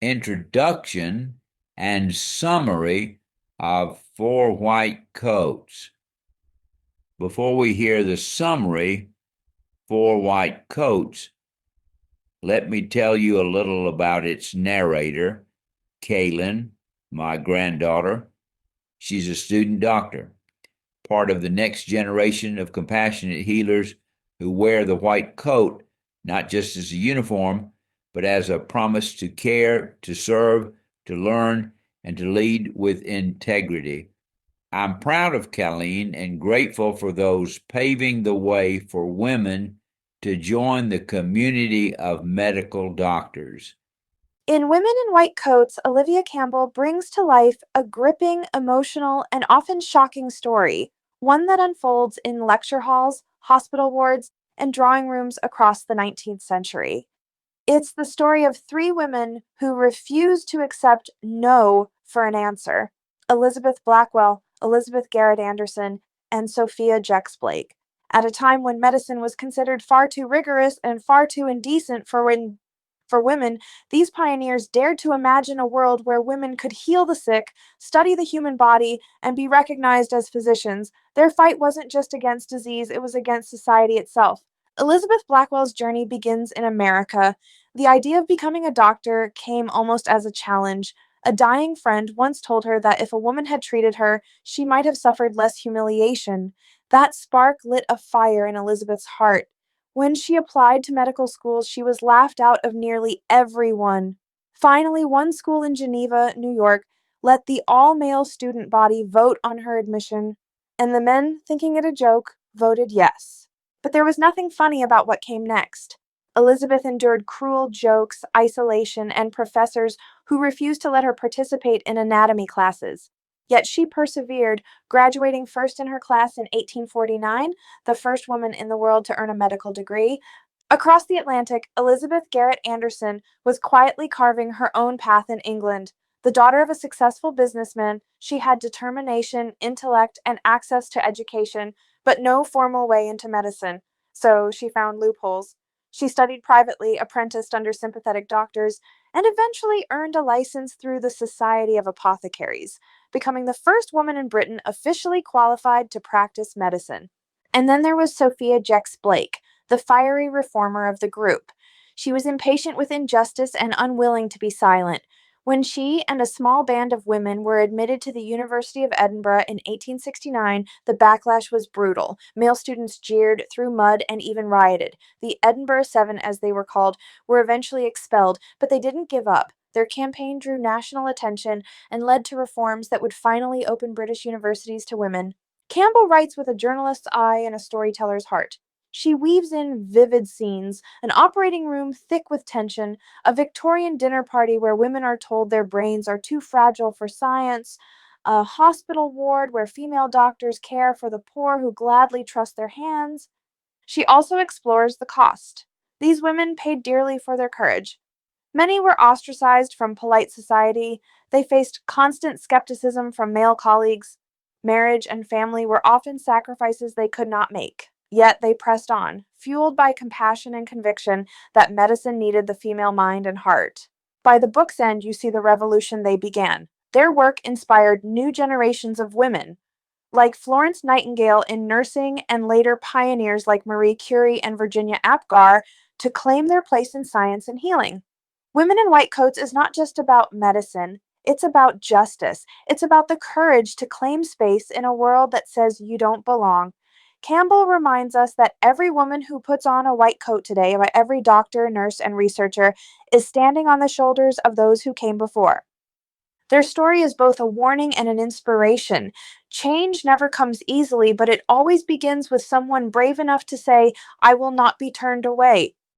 introduction and summary of Four White Coats. Before we hear the summary, Four White Coats, let me tell you a little about its narrator, Kalin, my granddaughter. She's a student doctor, part of the next generation of compassionate healers who wear the white coat not just as a uniform, but as a promise to care, to serve, to learn, and to lead with integrity. I'm proud of Kalin and grateful for those paving the way for women to join the community of medical doctors. In Women in White Coats, Olivia Campbell brings to life a gripping, emotional, and often shocking story, one that unfolds in lecture halls, hospital wards, and drawing rooms across the 19th century. It's the story of three women who refuse to accept no for an answer: Elizabeth Blackwell, Elizabeth Garrett Anderson, and Sophia Jex-Blake. At a time when medicine was considered far too rigorous and far too indecent for women, these pioneers dared to imagine a world where women could heal the sick, study the human body, and be recognized as physicians. Their fight wasn't just against disease, it was against society itself. Elizabeth Blackwell's journey begins in America. The idea of becoming a doctor came almost as a challenge. A dying friend once told her that if a woman had treated her, she might have suffered less humiliation. That spark lit a fire in Elizabeth's heart. When she applied to medical schools, she was laughed out of nearly everyone. Finally, one school in Geneva, New York, let the all-male student body vote on her admission, and the men, thinking it a joke, voted yes. But there was nothing funny about what came next. Elizabeth endured cruel jokes, isolation, and professors who refused to let her participate in anatomy classes. Yet she persevered, graduating first in her class in 1849, the first woman in the world to earn a medical degree. Across the Atlantic, Elizabeth Garrett Anderson was quietly carving her own path in England. The daughter of a successful businessman, she had determination, intellect, and access to education, but no formal way into medicine. So she found loopholes. She studied privately, apprenticed under sympathetic doctors, and eventually earned a license through the Society of Apothecaries, becoming the first woman in Britain officially qualified to practice medicine. And then there was Sophia Jex-Blake, the fiery reformer of the group. She was impatient with injustice and unwilling to be silent. When she and a small band of women were admitted to the University of Edinburgh in 1869, the backlash was brutal. Male students jeered, threw mud, and even rioted. The Edinburgh Seven, as they were called, were eventually expelled, but they didn't give up. Their campaign drew national attention and led to reforms that would finally open British universities to women. Campbell writes with a journalist's eye and a storyteller's heart. She weaves in vivid scenes, an operating room thick with tension, a Victorian dinner party where women are told their brains are too fragile for science, a hospital ward where female doctors care for the poor who gladly trust their hands. She also explores the cost. These women paid dearly for their courage. Many were ostracized from polite society. They faced constant skepticism from male colleagues. Marriage and family were often sacrifices they could not make. Yet they pressed on, fueled by compassion and conviction that medicine needed the female mind and heart. By the book's end, you see the revolution they began. Their work inspired new generations of women, like Florence Nightingale in nursing and later pioneers like Marie Curie and Virginia Apgar, to claim their place in science and healing. Women in White Coats is not just about medicine, it's about justice. It's about the courage to claim space in a world that says you don't belong. Campbell reminds us that every woman who puts on a white coat today, by every doctor, nurse, and researcher, is standing on the shoulders of those who came before. Their story is both a warning and an inspiration. Change never comes easily, but it always begins with someone brave enough to say, I will not be turned away.